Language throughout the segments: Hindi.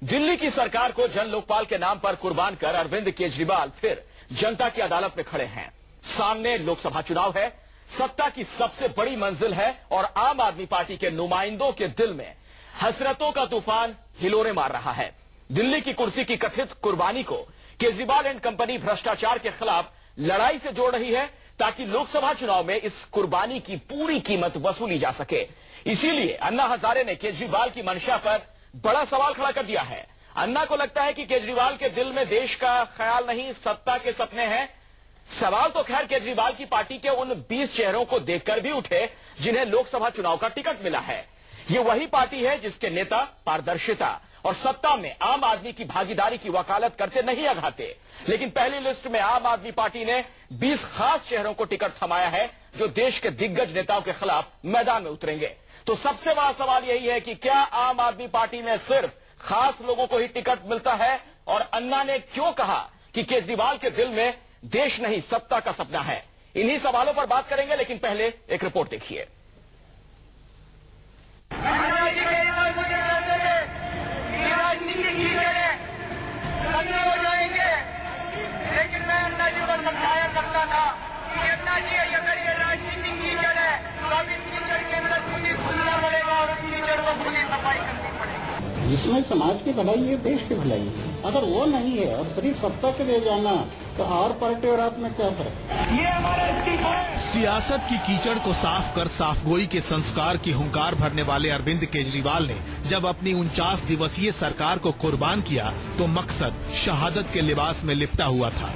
दिल्ली की सरकार को जन लोकपाल के नाम पर कुर्बान कर अरविंद केजरीवाल फिर जनता की अदालत में खड़े हैं। सामने लोकसभा चुनाव है, सत्ता की सबसे बड़ी मंजिल है और आम आदमी पार्टी के नुमाइंदों के दिल में हसरतों का तूफान हिलोरे मार रहा है। दिल्ली की कुर्सी की कथित कुर्बानी को केजरीवाल एंड कंपनी भ्रष्टाचार के खिलाफ लड़ाई से जोड़ रही है ताकि लोकसभा चुनाव में इस कुर्बानी की पूरी कीमत वसूली जा सके। इसीलिए अन्ना हजारे ने केजरीवाल की मंशा पर बड़ा सवाल खड़ा कर दिया है। अन्ना को लगता है कि केजरीवाल के दिल में देश का ख्याल नहीं, सत्ता के सपने हैं। सवाल तो खैर केजरीवाल की पार्टी के उन 20 चेहरों को देखकर भी उठे जिन्हें लोकसभा चुनाव का टिकट मिला है। ये वही पार्टी है जिसके नेता पारदर्शिता और सत्ता में आम आदमी की भागीदारी की वकालत करते नहीं अघाते। लेकिन पहली लिस्ट में आम आदमी पार्टी ने 20 खास चेहरों को टिकट थमाया है जो देश के दिग्गज नेताओं के खिलाफ मैदान में उतरेंगे। तो सबसे बड़ा सवाल यही है कि क्या आम आदमी पार्टी में सिर्फ खास लोगों को ही टिकट मिलता है? और अन्ना ने क्यों कहा कि केजरीवाल के दिल में देश नहीं सत्ता का सपना है? इन्हीं सवालों पर बात करेंगे, लेकिन पहले एक रिपोर्ट देखिए। लेकिन मैं अन्ना जी को समझाया करता था कि अन्ना जी अगर ये राजनीतिक कीचड़ है तो अब इस कीचड़ के अंदर पुलिस खुलना पड़ेगा और उस कीचड़ को पुलिस सफाई करनी पड़ेगी। जिसमें समाज की भलाई है, देश की भलाई है। अगर वो नहीं है और सिर्फ सत्ता के लिए जाना तो और पार्टी और आप में क्या फर्क? ये हमारा इस्तीफा है। सियासत की कीचड़ को साफ कर साफगोई के संस्कार की हुंकार भरने वाले अरविंद केजरीवाल ने जब अपनी 49 दिवसीय सरकार को कुर्बान किया तो मकसद शहादत के लिबास में लिपटा हुआ था।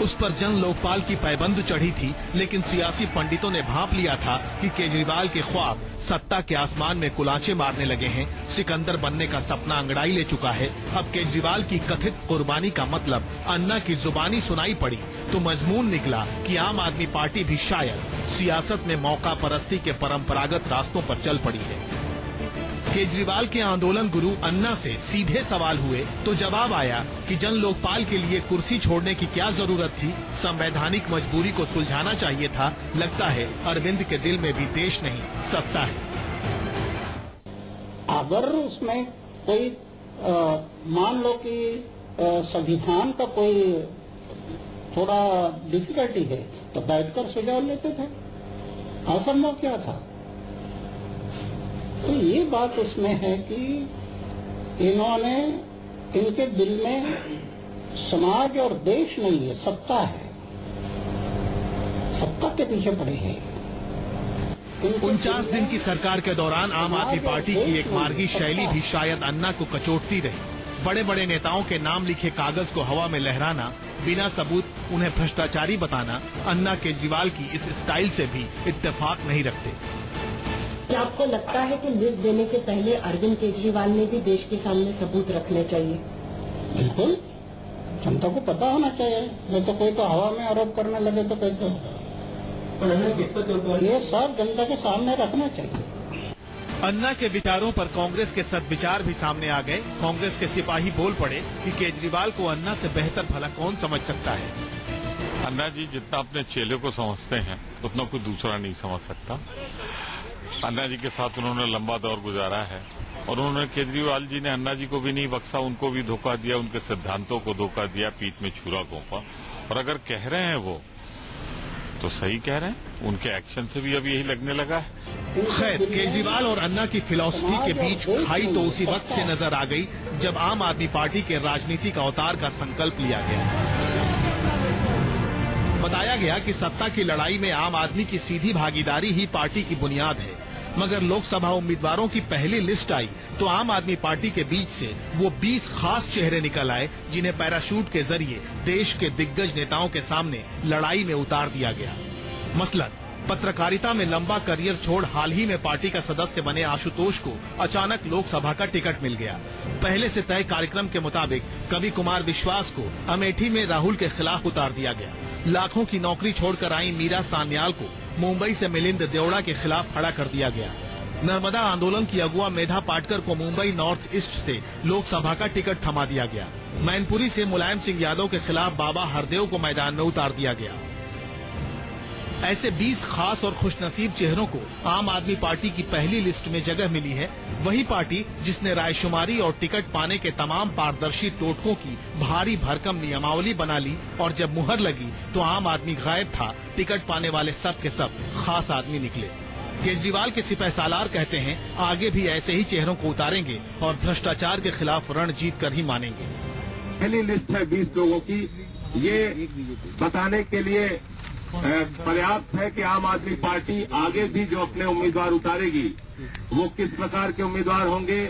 उस पर जन लोकपाल की पैबंद चढ़ी थी, लेकिन सियासी पंडितों ने भांप लिया था कि केजरीवाल के ख्वाब सत्ता के आसमान में कुलांचे मारने लगे हैं। सिकंदर बनने का सपना अंगड़ाई ले चुका है। अब केजरीवाल की कथित कुर्बानी का मतलब अन्ना की जुबानी सुनाई पड़ी तो मजमून निकला कि आम आदमी पार्टी भी शायद सियासत में मौका परस्ती के परंपरागत रास्तों पर चल पड़ी है। केजरीवाल के आंदोलन गुरु अन्ना से सीधे सवाल हुए तो जवाब आया कि जन लोकपाल के लिए कुर्सी छोड़ने की क्या जरूरत थी, संवैधानिक मजबूरी को सुलझाना चाहिए था। लगता है अरविंद के दिल में भी देश नहीं सत्ता है। अगर उसमें कोई मान लो कि संविधान का कोई थोड़ा डिफिकल्टी है तो बैठकर सुझाव लेते थे। असंभव क्या था? तो ये बात उसमें है कि इन्होंने इनके दिल में समाज और देश नहीं है, सत्ता है। सत्ता के पीछे पड़े हैं। 49 दिन की सरकार के दौरान आम आदमी पार्टी की एक मार्गी शैली भी शायद अन्ना को कचोटती रही। बड़े बड़े नेताओं के नाम लिखे कागज को हवा में लहराना, बिना सबूत उन्हें भ्रष्टाचारी बताना अन्ना केजरीवाल की इस स्टाइल से भी इत्तेफाक नहीं रखते। क्या आपको लगता है कि लिस्ट देने के पहले अरविंद केजरीवाल ने भी देश के सामने सबूत रखने चाहिए? बिल्कुल, जनता को पता होना चाहिए। नहीं तो कोई तो हवा में आरोप करने लगे तो कैसे? ये सब जनता के सामने रखना चाहिए। अन्ना के विचारों पर कांग्रेस के सद्विचार भी सामने आ गए। कांग्रेस के सिपाही बोल पड़े कि केजरीवाल को अन्ना से बेहतर भला कौन समझ सकता है। अन्ना जी जितना अपने चेले को समझते हैं उतना कोई दूसरा नहीं समझ सकता। अन्ना जी के साथ उन्होंने लंबा दौर गुजारा है और उन्होंने केजरीवाल जी ने अन्ना जी को भी नहीं बख्शा, उनको भी धोखा दिया, उनके सिद्धांतों को धोखा दिया, पीठ में छुरा घोंपा। और अगर कह रहे हैं वो तो सही कह रहे हैं, उनके एक्शन से भी अब यही लगने लगा है। खैर, केजरीवाल और अन्ना की फिलॉसफी के बीच खाई तो उसी वक्त से नजर आ गई जब आम आदमी पार्टी के राजनीतिक अवतार का संकल्प लिया गया। बताया गया कि सत्ता की लड़ाई में आम आदमी की सीधी भागीदारी ही पार्टी की बुनियाद है। मगर लोकसभा उम्मीदवारों की पहली लिस्ट आई तो आम आदमी पार्टी के बीच से वो 20 खास चेहरे निकल आए जिन्हें पैराशूट के जरिए देश के दिग्गज नेताओं के सामने लड़ाई में उतार दिया गया। मसलन पत्रकारिता में लंबा करियर छोड़ हाल ही में पार्टी का सदस्य बने आशुतोष को अचानक लोकसभा का टिकट मिल गया। पहले से तय कार्यक्रम के मुताबिक कवि कुमार विश्वास को अमेठी में राहुल के खिलाफ उतार दिया गया। लाखों की नौकरी छोड़कर आई मीरा सान्याल को मुंबई से मिलिंद देवड़ा के खिलाफ खड़ा कर दिया गया। नर्मदा आंदोलन की अगुआ मेधा पाटकर को मुंबई नॉर्थ ईस्ट से लोकसभा का टिकट थमा दिया गया। मैनपुरी से मुलायम सिंह यादव के खिलाफ बाबा हरदेव को मैदान में उतार दिया गया। ऐसे 20 खास और खुशनसीब चेहरों को आम आदमी पार्टी की पहली लिस्ट में जगह मिली है। वही पार्टी जिसने रायशुमारी और टिकट पाने के तमाम पारदर्शी टोटकों की भारी भरकम नियमावली बना ली, और जब मुहर लगी तो आम आदमी गायब था, टिकट पाने वाले सब के सब खास आदमी निकले। केजरीवाल के सिपहसालार कहते हैं आगे भी ऐसे ही चेहरों को उतारेंगे और भ्रष्टाचार के खिलाफ रण जीत कर ही मानेंगे। पहली लिस्ट है 20 लोगों की, ये बताने के लिए पर्याप्त है कि आम आदमी पार्टी आगे भी जो अपने उम्मीदवार उतारेगी वो किस प्रकार के उम्मीदवार होंगे।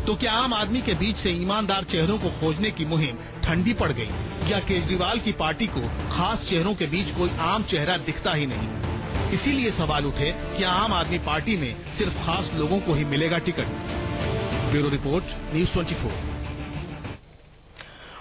तो क्या आम आदमी के बीच से ईमानदार चेहरों को खोजने की मुहिम ठंडी पड़ गई? क्या केजरीवाल की पार्टी को खास चेहरों के बीच कोई आम चेहरा दिखता ही नहीं? इसीलिए सवाल उठे कि आम आदमी पार्टी में सिर्फ खास लोगों को ही मिलेगा टिकट। Bureau report, news 24।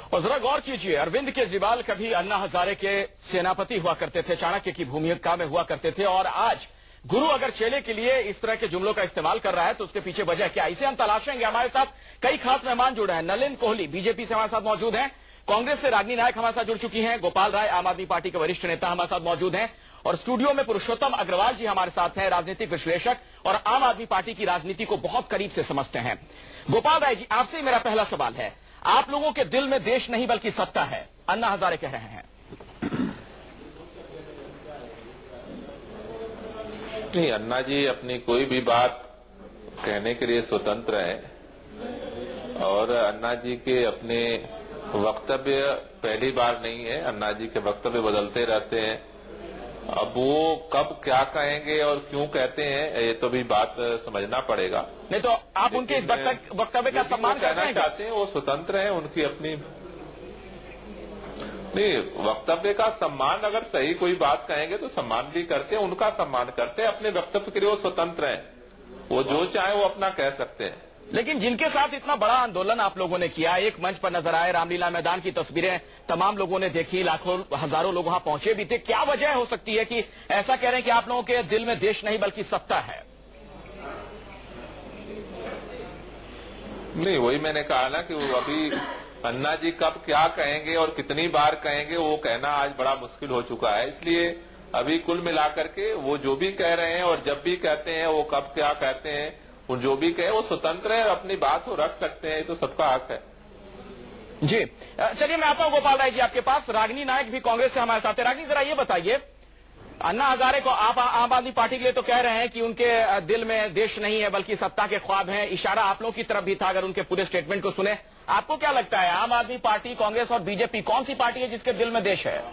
और जरा गौर कीजिए, अरविंद केजरीवाल कभी अन्ना हजारे के सेनापति हुआ करते थे, चाणक्य की भूमिका में हुआ करते थे, और आज गुरु अगर चेले के लिए इस तरह के जुमलों का इस्तेमाल कर रहा है तो उसके पीछे वजह क्या? इसे हम तलाशेंगे। हमारे साथ कई खास मेहमान जुड़ रहे हैं। नलिन कोहली बीजेपी से हमारे साथ मौजूद हैं, कांग्रेस से रागिनी नायक हमारे साथ जुड़ चुकी हैं, गोपाल राय आम आदमी पार्टी के वरिष्ठ नेता हमारे साथ मौजूद हैं, और स्टूडियो में पुरुषोत्तम अग्रवाल जी हमारे साथ हैं, राजनीतिक विश्लेषक और आम आदमी पार्टी की राजनीति को बहुत करीब से समझते हैं। गोपाल राय जी, आपसे मेरा पहला सवाल है, आप लोगों के दिल में देश नहीं बल्कि सत्ता है, अन्ना हजारे कह रहे हैं। नहीं, अन्ना जी अपनी कोई भी बात कहने के लिए स्वतंत्र है, और अन्ना जी के अपने वक्तव्य पहली बार नहीं है, अन्ना जी के वक्तव्य बदलते रहते हैं। अब वो कब क्या कहेंगे और क्यों कहते हैं ये तो भी बात समझना पड़ेगा। नहीं तो आप उनके इस वक्तव्य का सम्मान करना चाहते हैं, वो स्वतंत्र हैं, उनकी अपनी नहीं वक्तव्य का सम्मान, अगर सही कोई बात कहेंगे तो सम्मान भी करते हैं, उनका सम्मान करते हैं, अपने वक्तव्य के लिए वो स्वतंत्र हैं, वो जो चाहे वो अपना कह सकते हैं। लेकिन जिनके साथ इतना बड़ा आंदोलन आप लोगों ने किया, एक मंच पर नजर आए, रामलीला मैदान की तस्वीरें तमाम लोगों ने देखी, लाखों हजारों लोग वहां पहुंचे भी थे, क्या वजह हो सकती है कि ऐसा कह रहे हैं कि आप लोगों के दिल में देश नहीं बल्कि सत्ता है? नहीं, वही मैंने कहा ना कि वो अभी अन्ना जी कब क्या कहेंगे और कितनी बार कहेंगे वो कहना आज बड़ा मुश्किल हो चुका है, इसलिए अभी कुल मिलाकर के वो जो भी कह रहे हैं और जब भी कहते हैं वो कब क्या कहते हैं, वो जो भी कहे वो स्वतंत्र है, अपनी बात वो रख सकते हैं, तो सबका हक है। जी चलिए, मैं आता हूं गोपाल राय जी आपके पास। रागिनी नायक भी कांग्रेस से हमारे साथ है। रागिनी, जरा ये बताइए, अन्ना हजारे को आप आम आदमी पार्टी के लिए तो कह रहे हैं कि उनके दिल में देश नहीं है बल्कि सत्ता के ख्वाब हैं, इशारा आप लोगों की तरफ भी था अगर उनके पूरे स्टेटमेंट को सुने। आपको क्या लगता है, आम आदमी पार्टी, कांग्रेस और बीजेपी कौन सी पार्टी है जिसके दिल में देश है?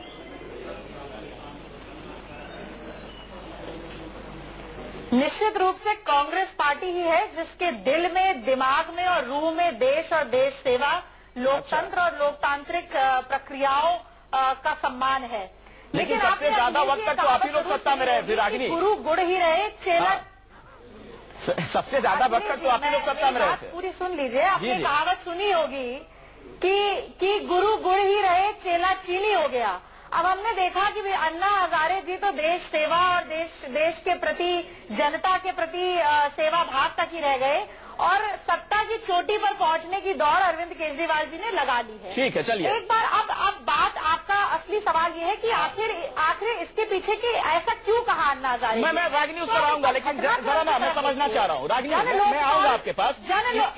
निश्चित रूप से कांग्रेस पार्टी ही है जिसके दिल में, दिमाग में और रूह में देश और देश सेवा, लोकतंत्र और लोकतांत्रिक प्रक्रियाओं का सम्मान है। लेकिन सबसे ज्यादा वक्त तक तो आप ही लोग सत्ता में रहे, रागिनी। गुरु गुड़ ही रहे, चेला सबसे ज्यादा वक्त तक तो आप ही लोग सत्ता में रहे थे। पूरी सुन लीजिए, आपने कहावत सुनी होगी कि गुरु गुड़ ही रहे, चेला चीनी हो गया। अब हमने देखा कि अन्ना हजारे जी तो देश सेवा और देश के प्रति, जनता के प्रति सेवा भाव तक ही रह गए, और सत्ता की चोटी पर पहुंचने की दौड़ अरविंद केजरीवाल जी ने लगा ली है। ठीक है, चलिए एक बार अब बात, आपका असली सवाल ये है कि आखिर इसके पीछे की ऐसा क्यों कहा अन्ना हजारे? मैं रागिनी उस पर आऊंगा, लेकिन जरा ना मैं समझना चाह रहा हूँ। रागिनी, मैं आऊंगा आपके पास,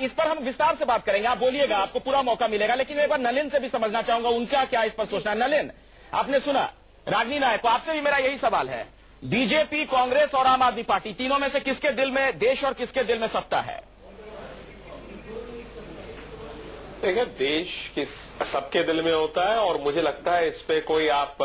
इस पर हम विस्तार से बात करेंगे, आप बोलिएगा, आपको पूरा मौका मिलेगा। लेकिन एक बार नलिन से भी समझना चाहूंगा उनका क्या इस पर सोचना है। नलिन, आपने सुना रागिनी नायक को, आपसे भी मेरा यही सवाल है, बीजेपी, कांग्रेस और आम आदमी पार्टी, तीनों में से किसके दिल में देश और किसके दिल में सत्ता है? देखिए, देश सबके दिल में होता है, और मुझे लगता है इस पे कोई आप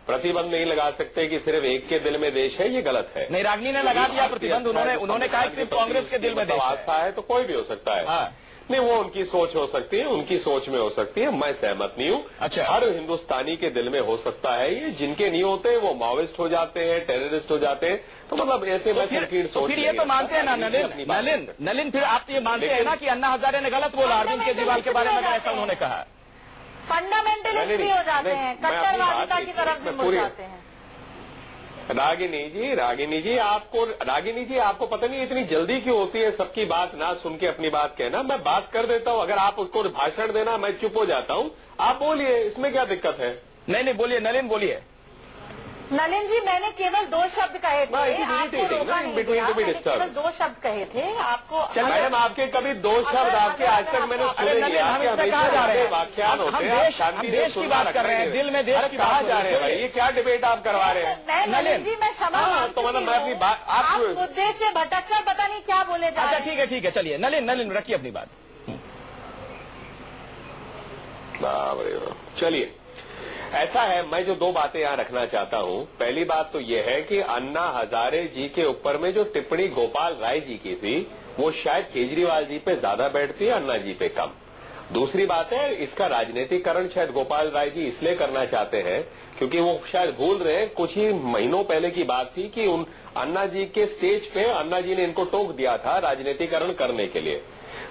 प्रतिबंध नहीं लगा सकते कि सिर्फ एक के दिल में देश है, ये गलत है। नहीं, रागिनी ने लगा दिया प्रतिबंध, उन्होंने कहा सिर्फ कांग्रेस के दिल में देश है तो कोई भी हो सकता है। नहीं, वो उनकी सोच हो सकती है, उनकी सोच में हो सकती है, मैं सहमत नहीं हूँ। अच्छा, हर हिंदुस्तानी के दिल में हो सकता है ये, जिनके नहीं होते वो माओइस्ट हो जाते हैं, टेररिस्ट हो जाते हैं, तो मतलब ऐसे में संकीर्ण सोच। फिर ये तो मानते हैं ना नलिन, फिर आप ये मानते हैं ना कि अन्ना हजारे ने गलत बोला अरविंद केजरीवाल के बारे में, ऐसा उन्होंने कहा? फंडामेंटलिस्ट भी हो जाते हैं, कट्टरवादिता की तरफ भी मुड़ जाते हैं। रागिनी जी आपको पता नहीं इतनी जल्दी क्यों होती है सबकी बात ना सुन के अपनी बात कहना। मैं बात कर देता हूँ, अगर आप उसको भाषण देना मैं चुप हो जाता हूँ, आप बोलिए, इसमें क्या दिक्कत है? नहीं बोलिए नलिन, बोलिए। नलिन जी, मैंने केवल 2 शब्द कहे थे, आपको रोका नहीं गया। मैंने केवल 2 शब्द कहे थे आपको। मैडम, आपके कभी 2 शब्द आपके आज तक मैंने सुने नहीं। हम इससे कहा जा रहे हैं व्याख्यान होते हैं, हम देश की बात कर रहे हैं, दिल में देश की कहा बात जा रहे हैं भाई, ये क्या डिबेट आप करवा रहे हैं? नलिन जी, मैं क्षमा तो मतलब मैं अपनी बात आप मुद्दे से भटक कर पता नहीं क्या बोले जा रहे हैं। अच्छा ठीक है, चलिए नलिन रखिए अपनी बात। चलिए, ऐसा है, मैं जो 2 बातें यहाँ रखना चाहता हूँ। पहली बात तो यह है कि अन्ना हजारे जी के ऊपर में जो टिप्पणी गोपाल राय जी की थी, वो शायद केजरीवाल जी पे ज्यादा बैठती है, अन्ना जी पे कम। दूसरी बात है, इसका राजनीतिकरण शायद गोपाल राय जी इसलिए करना चाहते हैं क्योंकि वो शायद भूल रहे हैं, कुछ ही महीनों पहले की बात थी कि उन अन्ना जी के स्टेज पे अन्ना जी ने इनको टोक दिया था राजनीतिकरण करने के लिए।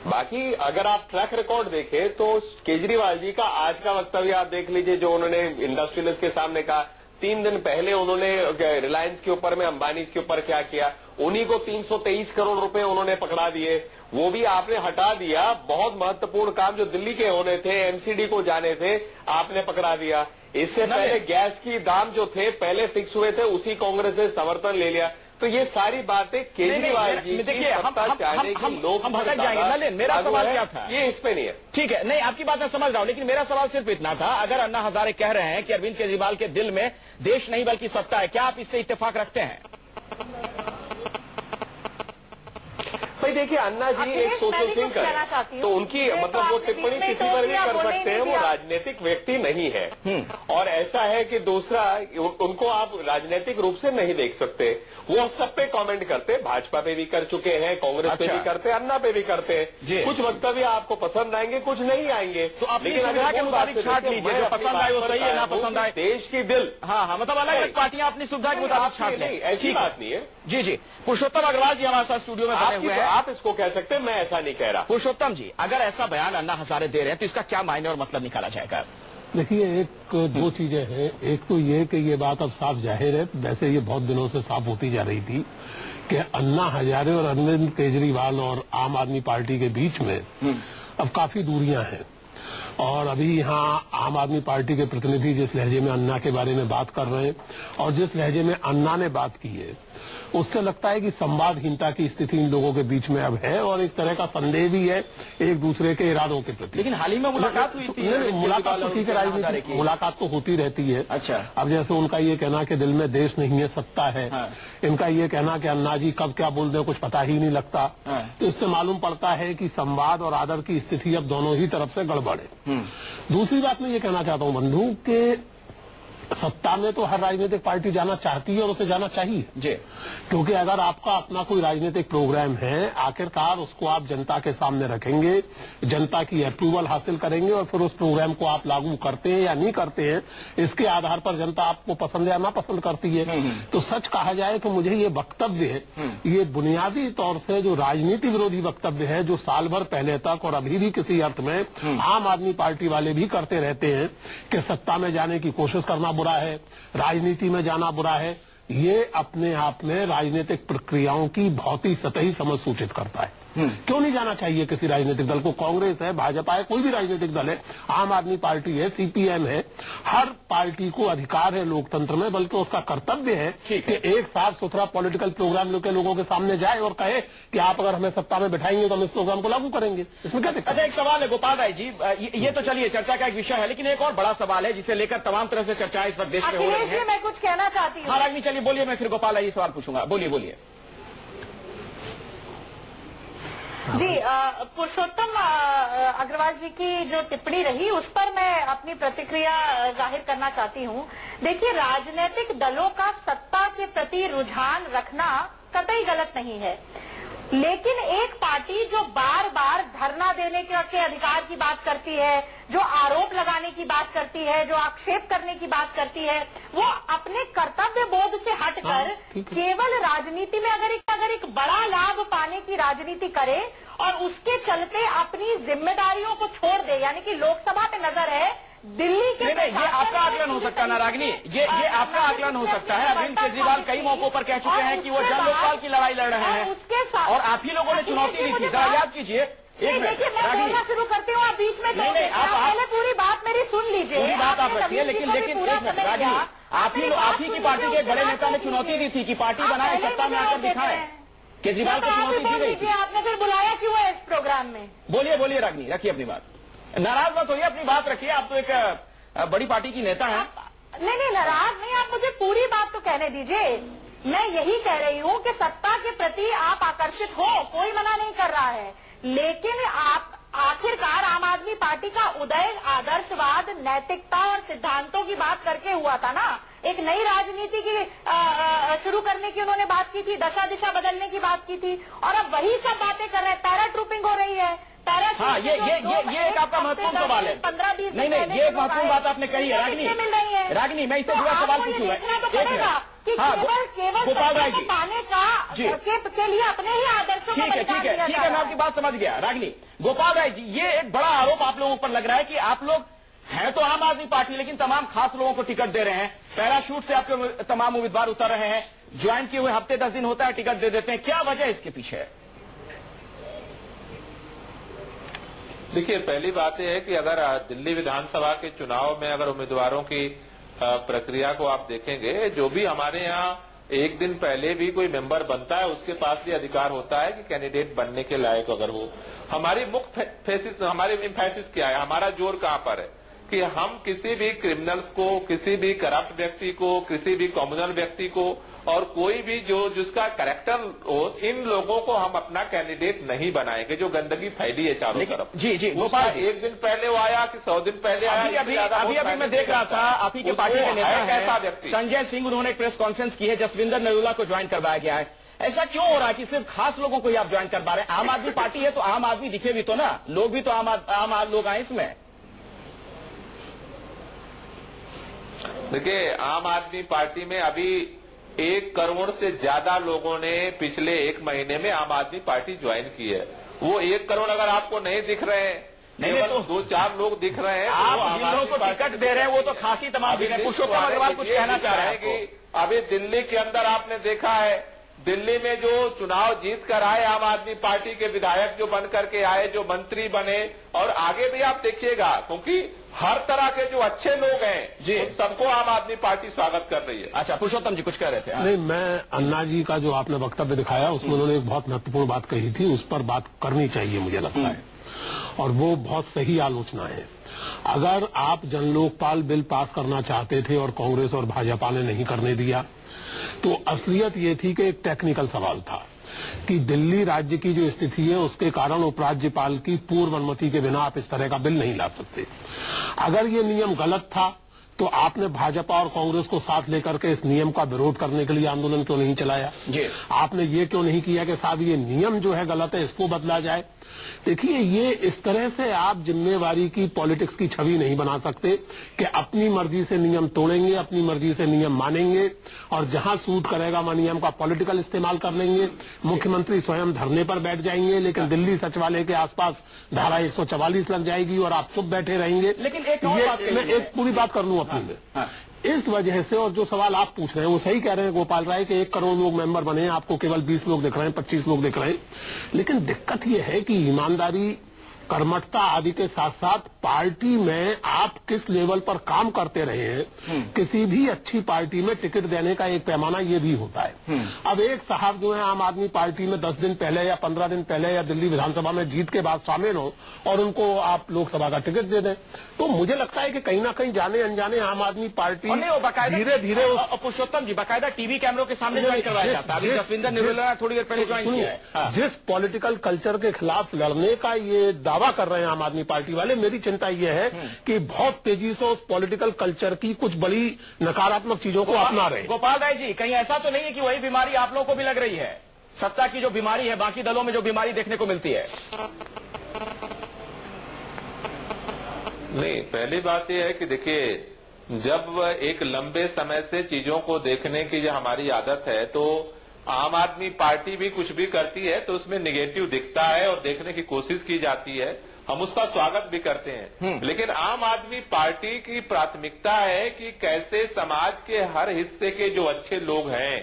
बाकी अगर आप ट्रैक रिकॉर्ड देखें तो केजरीवाल जी का आज का वक्तव्य आप देख लीजिए, जो उन्होंने इंडस्ट्रियलिस्ट के सामने कहा। 3 दिन पहले उन्होंने रिलायंस के ऊपर में, अंबानी के ऊपर क्या किया, उन्हीं को 323 करोड़ रुपए उन्होंने पकड़ा दिए, वो भी आपने हटा दिया। बहुत महत्वपूर्ण काम जो दिल्ली के होने थे, एमसीडी को जाने थे, आपने पकड़ा दिया। इससे पहले गैस की दाम जो थे पहले फिक्स हुए थे, उसी कांग्रेस ने समर्थन ले लिया। तो ये सारी बातें केजरीवाल जी की सत्ता चाहने की लोग हम भटक जाएंगे। नलिन, मेरा सवाल क्या था? ये इस पे नहीं है। ठीक है, नहीं आपकी बात मैं समझ रहा हूं, लेकिन मेरा सवाल सिर्फ इतना था, अगर अन्ना हजारे कह रहे हैं कि अरविंद केजरीवाल के दिल में देश नहीं बल्कि सत्ता है, क्या आप इससे इत्तेफाक रखते हैं? भाई देखिए, अन्ना जी एक सोशल थिंकर है, तो उनकी मतलब वो टिप्पणी किसी पर भी कर सकते हैं, वो राजनीतिक व्यक्ति नहीं है। और ऐसा है कि दूसरा, उनको आप राजनीतिक रूप से नहीं देख सकते। वो सब पे कमेंट करते, भाजपा पे भी कर चुके हैं, कांग्रेस पे भी करते, अन्ना पे भी करते हैं। कुछ वक्तव्य आपको पसंद आएंगे, कुछ नहीं आएंगे। तो लेकिन अगर के मुताबिक छांट लीजिए, जो पसंद आए वो सही है, ना पसंद आए देश की दिल। हाँ, मतलब अलग अलग पार्टियां अपनी सुविधा के मुताबिक छांट लें, ऐसी बात नहीं है। जी, पुरुषोत्तम अग्रवाल जी हमारे साथ स्टूडियो में बने हुए हैं। आप इसको कह सकते हैं, मैं ऐसा नहीं कह रहा। पुरुषोत्तम जी, अगर ऐसा बयान अन्ना हजारे दे रहे हैं तो इसका क्या मायने और मतलब निकाला जाएगा? देखिए, 2 चीजें हैं। एक तो ये कि ये बात अब साफ जाहिर है, वैसे ये बहुत दिनों से साफ होती जा रही थी कि अन्ना हजारे और अरविंद केजरीवाल और आम आदमी पार्टी के बीच में अब काफी दूरियां हैं। और अभी यहाँ आम आदमी पार्टी के प्रतिनिधि जिस लहजे में अन्ना के बारे में बात कर रहे हैं और जिस लहजे में अन्ना ने बात की है, उससे लगता है कि संवादहीनता की स्थिति इन लोगों के बीच में अब है और एक तरह का संदेह भी है एक दूसरे के इरादों के प्रति। लेकिन हाल ही में मुलाकात हुई थी। मुलाकात तो ठीक है, राजनीतिक मुलाकात तो होती रहती है। अच्छा, अब जैसे उनका ये कहना कि दिल में देश नहीं है, सत्ता है। इनका ये कहना कि अन्ना जी कब क्या बोल दें कुछ पता ही नहीं लगता। तो इससे मालूम पड़ता है कि संवाद और आदर की स्थिति अब दोनों ही तरफ से गड़बड़ है। दूसरी बात मैं ये कहना चाहता हूँ बंधु कि सत्ता में तो हर राजनीतिक पार्टी जाना चाहती है और उसे जाना चाहिए जी, क्योंकि अगर आपका अपना कोई राजनीतिक प्रोग्राम है, आखिरकार उसको आप जनता के सामने रखेंगे, जनता की अप्रूवल हासिल करेंगे और फिर उस प्रोग्राम को आप लागू करते हैं या नहीं करते हैं, इसके आधार पर जनता आपको पसंद या ना पसंद करती है। तो सच कहा जाए तो मुझे ये वक्तव्य है, ये बुनियादी तौर से जो राजनीति विरोधी वक्तव्य है, जो साल भर पहले तक और अभी भी किसी अर्थ में आम आदमी पार्टी वाले भी करते रहते हैं कि सत्ता में जाने की कोशिश करना बुरा है, राजनीति में जाना बुरा है, ये अपने आप में राजनीतिक प्रक्रियाओं की बहुत ही सतही समझ सूचित करता है। क्यों नहीं जाना चाहिए किसी राजनीतिक दल को? कांग्रेस है, भाजपा है, कोई भी राजनीतिक दल है, आम आदमी पार्टी है, सीपीएम है, हर पार्टी को अधिकार है लोकतंत्र में, बल्कि उसका कर्तव्य है कि एक साफ सुथरा पॉलिटिकल प्रोग्राम लेकर लोगों के सामने जाए और कहे कि आप अगर हमें सत्ता में बैठाएंगे तो हम इस प्रोग्राम को लागू करेंगे। इसमें क्या दिक्कत? अच्छा, एक सवाल है गोपाल राय जी, ये तो चलिए चर्चा का एक विषय है, लेकिन एक और बड़ा सवाल है जिसे लेकर तमाम तरह से चर्चा इस वक्त देश में हो रही है। मैं कुछ कहना चाहती हूँ। हाँ रागनी, चलिए बोलिए, मैं फिर गोपाल राय सवाल पूछूंगा, बोलिए। जी, पुरुषोत्तम अग्रवाल जी की जो टिप्पणी रही उस पर मैं अपनी प्रतिक्रिया जाहिर करना चाहती हूँ। देखिए, राजनीतिक दलों का सत्ता के प्रति रुझान रखना कतई गलत नहीं है, लेकिन एक पार्टी जो बार बार धरना देने के अधिकार की बात करती है, जो आरोप लगाने की बात करती है, जो आक्षेप करने की बात करती है, वो अपने कर्तव्य बोध से हटकर केवल राजनीति में अगर एक बड़ा लाभ पाने की राजनीति करे और उसके चलते अपनी जिम्मेदारियों को छोड़ दे, यानी कि लोकसभा पे नजर है, दिल्ली के नहीं, ये आपका आकलन हो सकता है ना रागनी, ये आपका आकलन हो सकता है। अरविंद केजरीवाल कई मौकों पर कह चुके हैं कि वो जन लोकपाल की लड़ाई लड़ रहे हैं, उसके साथ और आप ही लोगों ने चुनौती दी थी, जरा याद कीजिए। देखिए, मैं बोलना शुरू करती हूँ, आप बीच में नहीं, आप पहले पूरी बात मेरी सुन लीजिए। पूरी बात आप रखिए, लेकिन आप ही की पार्टी के बड़े नेता ने चुनौती दी थी कि पार्टी बनाए, सत्ता में आकर दिखाए। केजरीवाल को चुनौती दी गई थी। आपने फिर बुलाया क्यों है इस प्रोग्राम में? बोलिए रागिनी, रखिए अपनी बात, नाराज मत होइए, अपनी बात रखिए। आप तो एक बड़ी पार्टी की नेता हैं। नहीं, नाराज नहीं, आप मुझे पूरी बात तो कहने दीजिए। मैं यही कह रही हूँ कि सत्ता के प्रति आप आकर्षित हो, कोई मना नहीं कर रहा है, लेकिन आप आखिरकार आम आदमी पार्टी का उदय आदर्शवाद, नैतिकता और सिद्धांतों की बात करके हुआ था ना। एक नई राजनीति की शुरू करने की उन्होंने बात की थी, दशा दिशा बदलने की बात की थी, और अब वही सब बातें कर रहे हैं। पैरा ट्रूपिंग हो रही है। हाँ, ये एक आपका महत्वपूर्ण सवाल है। 15-20 नहीं, ये एक महत्वपूर्ण बात आपने कही है रागिनी। मैं इससे जुड़ा सवाल पूछूंगा कि केवल गोपाल राय जी पाने का के लिए अपने ही आदर्शों ठीक है, मैं आपकी बात समझ गया। रागिनी, गोपाल राय जी, ये एक बड़ा आरोप आप लोगों पर लग रहा है कि आप लोग हैं तो आम आदमी पार्टी, लेकिन तमाम खास लोगों को टिकट दे रहे हैं। पैराशूट से आपके तमाम उम्मीदवार उतर रहे हैं, ज्वाइन किए हुए हफ्ते 10 दिन होता है, टिकट दे देते हैं। क्या वजह इसके पीछे है? देखिए, पहली बात यह है कि अगर दिल्ली विधानसभा के चुनाव में अगर उम्मीदवारों की प्रक्रिया को आप देखेंगे, जो भी हमारे यहाँ एक दिन पहले भी कोई मेंबर बनता है, उसके पास भी अधिकार होता है कि कैंडिडेट बनने के लायक अगर हो। हमारी मुख्य हमारे एम्फेसिस क्या है, हमारा जोर कहाँ पर है कि हम किसी भी क्रिमिनल्स को, किसी भी करप्ट व्यक्ति को, किसी भी कम्युनल व्यक्ति को और कोई भी जिसका कैरेक्टर हो, इन लोगों को हम अपना कैंडिडेट नहीं बनाएंगे। जो गंदगी फैली है चारों तरफ, जी गोपाल, एक दिन पहले वो आया कि 100 दिन पहले आया। अभी मैं देख रहा था, आप ही के पार्टी के नेता हैं संजय सिंह, उन्होंने एक प्रेस कॉन्फ्रेंस की है, जसविंदर नरूला को ज्वाइन करवाया गया है। ऐसा क्यों हो रहा है कि सिर्फ खास लोगों को ही आप ज्वाइन करवा रहे हैं? आम आदमी पार्टी है तो आम आदमी दिखे भी तो ना, लोग भी तो आम लोग आए इसमें। देखिए, आम आदमी पार्टी में अभी 1 करोड़ से ज्यादा लोगों ने पिछले 1 महीने में आम आदमी पार्टी ज्वाइन की है। वो 1 करोड़ अगर आपको नहीं दिख रहे हैं, नहीं तो 2-4 लोग दिख रहे हैं, आप जिन लोगों को टिकट दे रहे हैं वो तो खासी तमाम दिख रहे हैं। पुरुषोत्तम अग्रवाल कुछ कहना चाह रहे हैं कि अभी दिल्ली के अंदर आपने देखा है, दिल्ली में जो चुनाव जीत कर आए आम आदमी पार्टी के विधायक जो बन करके आए, जो मंत्री बने, और आगे भी आप देखिएगा, क्योंकि हर तरह के जो अच्छे लोग हैं जी, सबको आम आदमी पार्टी स्वागत कर रही है। अच्छा, पुरुषोत्तम जी कुछ कह रहे थे? नहीं, मैं अन्ना जी का जो आपने वक्तव्य दिखाया उसमें उन्होंने एक बहुत महत्वपूर्ण बात कही थी, उस पर बात करनी चाहिए मुझे लगता है, और वो बहुत सही आलोचना है। अगर आप जन लोकपाल बिल पास करना चाहते थे और कांग्रेस और भाजपा ने नहीं करने दिया, तो असलियत ये थी कि एक टेक्निकल सवाल था कि दिल्ली राज्य की जो स्थिति है उसके कारण उपराज्यपाल की पूर्व अनुमति के बिना आप इस तरह का बिल नहीं ला सकते। अगर ये नियम गलत था तो आपने भाजपा और कांग्रेस को साथ लेकर के इस नियम का विरोध करने के लिए आंदोलन क्यों नहीं चलाया? आपने ये क्यों नहीं किया कि साहब ये नियम जो है गलत है, इसको बदला जाए? देखिए, ये इस तरह से आप जिम्मेवारी की पॉलिटिक्स की छवि नहीं बना सकते कि अपनी मर्जी से नियम तोड़ेंगे, अपनी मर्जी से नियम मानेंगे, और जहां सूट करेगा वहां नियम का पॉलिटिकल इस्तेमाल कर लेंगे। मुख्यमंत्री स्वयं धरने पर बैठ जाएंगे, लेकिन दिल्ली सचिवालय के आसपास धारा 144 लग जाएगी और आप चुप बैठे रहेंगे। लेकिन मैं एक पूरी बात कर लूं अपनी में। इस वजह से, और जो सवाल आप पूछ रहे हैं वो सही कह रहे हैं गोपाल राय के 1 करोड़ लोग मेंबर बने हैं, आपको केवल 20 लोग दिख रहे हैं, 25 लोग दिख रहे हैं। लेकिन दिक्कत यह है कि ईमानदारी, कर्मठता आदि के साथ साथ पार्टी में आप किस लेवल पर काम करते रहे हैं, किसी भी अच्छी पार्टी में टिकट देने का एक पैमाना ये भी होता है। अब एक साहब जो है आम आदमी पार्टी में 10 दिन पहले या 15 दिन पहले या दिल्ली विधानसभा में जीत के बाद शामिल हो और उनको आप लोकसभा का टिकट दे दें, तो मुझे लगता है कि कहीं ना कहीं जाने अनजाने आम आदमी पार्टी धीरे धीरे। पुरुषोत्तम जी, बाकायदा टीवी कैमरों के सामने ज्वाइन करवाया जाता है। जसविंदर नरूला थोड़ी देर पहले ज्वाइन किया है। जिस पॉलिटिकल कल्चर के खिलाफ लड़ने का ये दावा कर रहे हैं आम आदमी पार्टी वाले, मेरी चिंता यह है कि बहुत तेजी से उस पॉलिटिकल कल्चर की कुछ बड़ी नकारात्मक चीजों को अपना रहे हैं। गोपाल राय जी, कहीं ऐसा तो नहीं है कि वही बीमारी आप लोगों को भी लग रही है? सत्ता की जो बीमारी है, बाकी दलों में जो बीमारी देखने को मिलती है। नहीं, पहली बात यह है कि देखिए, जब एक लंबे समय से चीजों को देखने की जो हमारी आदत है, तो आम आदमी पार्टी भी कुछ भी करती है तो उसमें निगेटिव दिखता है और देखने की कोशिश की जाती है, हम उसका स्वागत भी करते हैं। लेकिन आम आदमी पार्टी की प्राथमिकता है कि कैसे समाज के हर हिस्से के जो अच्छे लोग हैं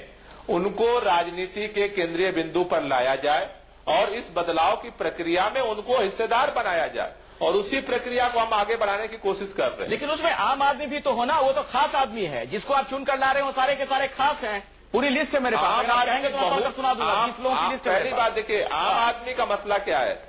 उनको राजनीति के केंद्रीय बिंदु पर लाया जाए और इस बदलाव की प्रक्रिया में उनको हिस्सेदार बनाया जाए। और उसी प्रक्रिया को हम आगे बढ़ाने की कोशिश कर रहे हैं। लेकिन उसमें आम आदमी भी तो होना, वो तो खास आदमी है जिसको आप चुन कर ला रहे हो, सारे के सारे खास हैं। पूरी लिस्ट है मेरे पास, अगर आप कहेंगे तो मैं पढ़कर सुना दूंगा 20 लोगों की लिस्ट है। पहली बात देखिए, आम आदमी का मसला क्या है?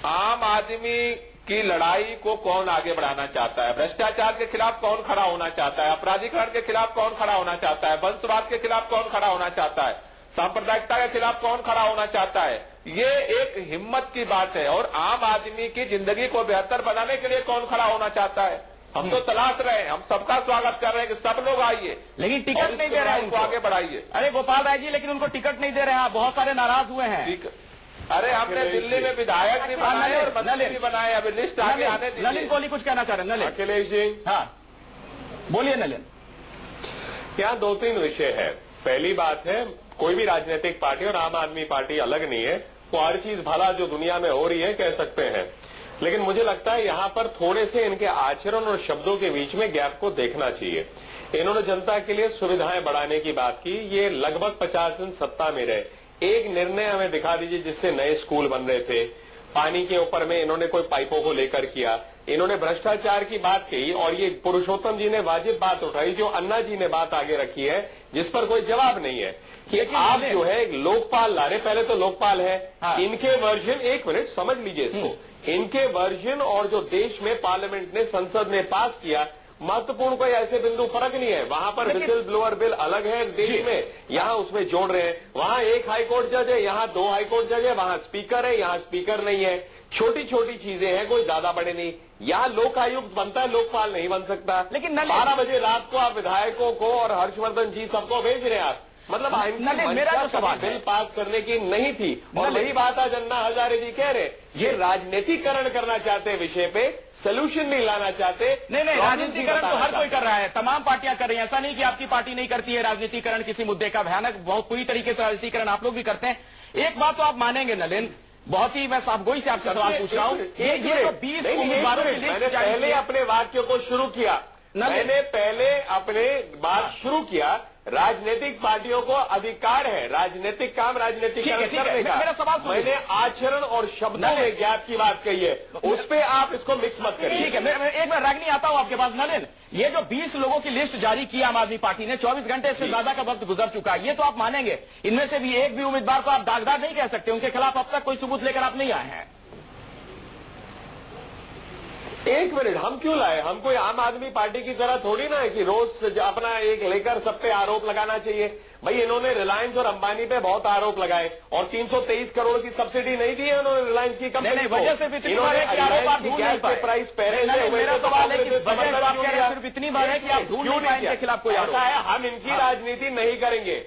आम आदमी की लड़ाई को कौन आगे बढ़ाना चाहता है? भ्रष्टाचार के खिलाफ कौन खड़ा होना चाहता है? अपराधीकरण के खिलाफ कौन खड़ा होना चाहता है? वंशवाद के खिलाफ कौन खड़ा होना चाहता है? सांप्रदायिकता के खिलाफ कौन खड़ा होना चाहता है? ये एक हिम्मत की बात है। और आम आदमी की जिंदगी को बेहतर बनाने के लिए कौन खड़ा होना चाहता है? हम तो तलाश रहे हैं, हम सबका स्वागत कर रहे हैं कि सब लोग आइए, लेकिन टिकट नहीं दे रहे हैं उनको, आगे बढ़ाइए। अरे गोपाल राय जी, लेकिन उनको टिकट नहीं दे रहे हैं, बहुत सारे नाराज हुए हैं। अरे हमने दिल्ली में विधायक भी बनाए और मंत्री भी बनाए, अभी लिस्ट आगे आने दीजिए। नलिन कोहली कुछ कहना चाह रहे हैं। नलिन, अखिलेश जी, हाँ बोलिए नलिन। यहाँ 2-3 विषय है। पहली बात है, कोई भी राजनीतिक पार्टी और आम आदमी पार्टी अलग नहीं है, वो हर चीज भला जो दुनिया में हो रही है कह सकते हैं, लेकिन मुझे लगता है यहाँ पर थोड़े से इनके आचरण और शब्दों के बीच में गैप को देखना चाहिए। इन्होंने जनता के लिए सुविधाएं बढ़ाने की बात की, ये लगभग 50 दिन सत्ता में रहे, एक निर्णय हमें दिखा दीजिए जिससे नए स्कूल बन रहे थे, पानी के ऊपर में इन्होंने कोई पाइपों को लेकर किया, इन्होंने भ्रष्टाचार की बात कही, और ये पुरुषोत्तम जी ने वाजिब बात उठाई जो अन्ना जी ने बात आगे रखी है, जिस पर कोई जवाब नहीं है कि आप जो है एक लोकपाल ला रहे। पहले तो लोकपाल है, इनके वर्जन, एक मिनट समझ लीजिए इसको, इनके वर्जन और जो देश में पार्लियामेंट ने, संसद ने पास किया, महत्वपूर्ण कोई ऐसे बिंदु फर्क नहीं है। वहां पर विसिल ब्लोअर बिल अलग है देश में, यहाँ उसमें जोड़ रहे हैं। वहां एक हाईकोर्ट जज है, यहाँ 2 हाईकोर्ट जज है, वहां स्पीकर है, यहाँ स्पीकर नहीं है। छोटी छोटी चीजें हैं, कोई ज्यादा बड़े नहीं। यहाँ लोक आयुक्त बनता है, लोकपाल नहीं बन सकता। लेकिन 12 बजे रात को आप विधायकों को और हर्षवर्धन जी सबको भेज रहे हैं आप, मतलब मेरा जो सवाल बिल पास करने की नहीं थी। और वही बात आज अन्ना हजारे जी कह रहे, ये राजनीतिकरण करना चाहते हैं, विषय पे सोल्यूशन नहीं लाना चाहते। नहीं, राजनीतिकरण तो हर कोई कर रहा है, तमाम पार्टियां कर रही हैं। ऐसा नहीं कि आपकी पार्टी नहीं करती है राजनीतिकरण किसी मुद्दे का। भयानक, बहुत पूरी तरीके से राजनीतिकरण आप लोग भी करते हैं। एक बात तो आप मानेंगे नलिन, बहुत ही मैं साफगोई से आपसे सवाल पूछ रहा हूँ, ये जो 20 उम्मीदवारों की लिस्ट, मैंने पहले अपने वाक्य को शुरू किया, मैंने पहले अपने बात शुरू किया। राजनीतिक पार्टियों को अधिकार है राजनीतिक काम राजनीतिकरण करने का। मेरा सवाल मैंने आचरण और शब्दों में गैप की बात कही है, उस पे आप इसको मिक्स मत करिए। ठीक है, मैं एक बार रागनी आता हूं आपके पास। नलिन, ये जो 20 लोगों की लिस्ट जारी की आम आदमी पार्टी ने, 24 घंटे से ज्यादा का वक्त गुजर चुका है, ये तो आप मानेंगे, इनमें से भी एक भी उम्मीदवार को आप दागदार नहीं कह सकते, उनके खिलाफ अब तक कोई सबूत लेकर आप नहीं आए हैं। एक मिनट, हम क्यों लाए? हम कोई आम आदमी पार्टी की तरह थोड़ी ना है कि रोज अपना एक लेकर सब पे आरोप लगाना चाहिए। भाई इन्होंने रिलायंस और अंबानी पे बहुत आरोप लगाए और 323 करोड़ की सब्सिडी नहीं दी है उन्होंने रिलायंस की कंपनी को। इन्होंने गैस के प्राइस पहले से, मेरा सवाल है कि सिर्फ इतनी बार है कि आप ढूंढ नहीं पाए इनके खिलाफ कोई आरोप है। हम इनकी राजनीति नहीं करेंगे।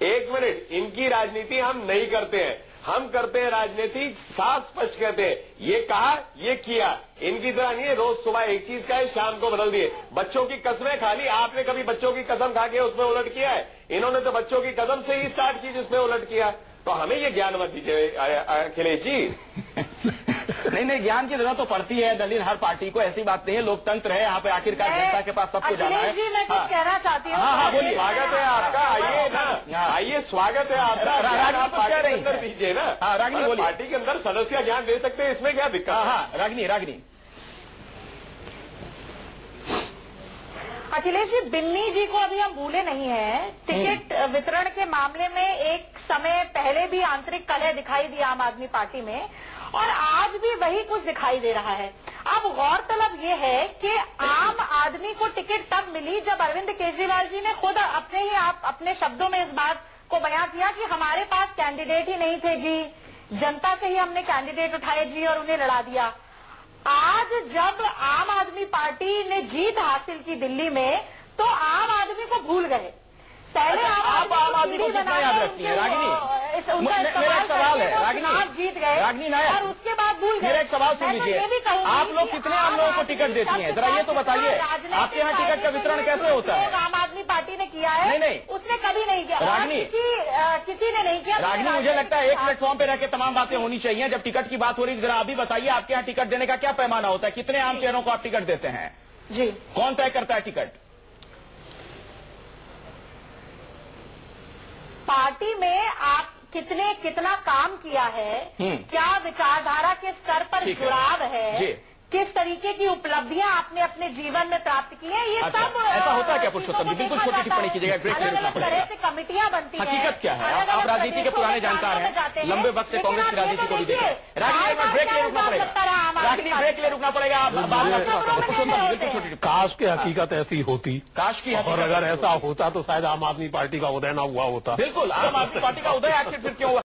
एक मिनट, इनकी राजनीति हम नहीं करते हैं, हम करते हैं राजनीति साफ स्पष्ट कहते हैं, ये कहा ये किया। इनकी तरह नहीं है रोज सुबह एक चीज का है शाम को बदल दिए। बच्चों की कसमें खा ली, आपने कभी बच्चों की कसम खा के उसमें उलट किया है? इन्होंने तो बच्चों की कसम से ही स्टार्ट की जिसमें उलट किया। तो हमें ये ज्ञान मत दीजिए अखिलेश जी। नहीं, ज्ञान की जरूरत तो पड़ती है नलिन, हर पार्टी को, ऐसी बात नहीं है, लोकतंत्र है यहाँ पे, आखिरकार जनता के पास सब कुछ जाना है। जी, मैं कुछ कहना चाहती हूँ। हाँ, बोलिए। स्वागत है आपका, आइए ना, आइए, स्वागत है आपका। पार्टी के अंदर दीजिए ना। हाँ, रागनी बोलिए। पार्टी के अंदर सदस्य ज्ञान दे सकते हैं, इसमें क्या दिक्कत? हाँ, रागनी। अखिलेश जी, बिन्नी जी को अभी हम भूले नहीं हैं। टिकट वितरण के मामले में एक समय पहले भी आंतरिक कलह दिखाई दी आम आदमी पार्टी में, और आज भी वही कुछ दिखाई दे रहा है। अब गौरतलब ये है कि आम आदमी को टिकट तब मिली जब अरविंद केजरीवाल जी ने खुद अपने शब्दों में इस बात को बयां किया कि हमारे पास कैंडिडेट ही नहीं थे जी, जनता से ही हमने कैंडिडेट उठाए जी और उन्हें लड़ा दिया। आज जब आम आदमी पार्टी ने जीत हासिल की दिल्ली में, तो आम आदमी को भूल गए। पहले आप आम आदमी को कितना याद रखती है रागिनी? मेरा सवाल है रागिनी, आप जीत गए रागिनी नायक, और उसके बाद भूल गए। मेरा एक सवाल सुन लीजिए, आप लोग कितने आम लोगों को टिकट देती हैं, जरा ये तो बताइए। आपके यहाँ टिकट का वितरण कैसे होता है? आम आदमी पार्टी ने किया है? नहीं, उसने कभी नहीं किया। रागिनी, किसी ने नहीं किया। रागिनी, मुझे लगता है एक प्लेटफॉर्म पे रह के तमाम बातें होनी चाहिए। जब टिकट की बात हो रही है, जरा अभी बताइए, आपके यहाँ टिकट देने का क्या पैमाना होता है? कितने आम चेहरों को आप टिकट देते हैं? जी, कौन तय करता है टिकट? पार्टी में आप कितना काम किया है, क्या विचारधारा के स्तर पर जुड़ाव है, किस तरीके की उपलब्धियां आपने अपने जीवन में प्राप्त की है, ये सब ऐसा होता है क्या पुरुषोत्तम जी? बिल्कुल छोटी टिप्पणी कीजिएगा, ब्रेक ले अलग तरह से कमिटियां बनती हैं। हकीकत क्या है? आप राजनीति के पुराने जानकार हैं, लंबे वक्त से कांग्रेस की राजनीति को भी देखे। रागिनी ब्रेक ले रुकना पड़ेगा, रागिनी ब्रेक ले रुकना पड़ेगा। काश की हकीकत ऐसी होती, काश की, और अगर ऐसा होता तो शायद आम आदमी पार्टी का उदय न हुआ होता। बिल्कुल, आम आदमी पार्टी का उदय आखिर फिर क्यों हुआ?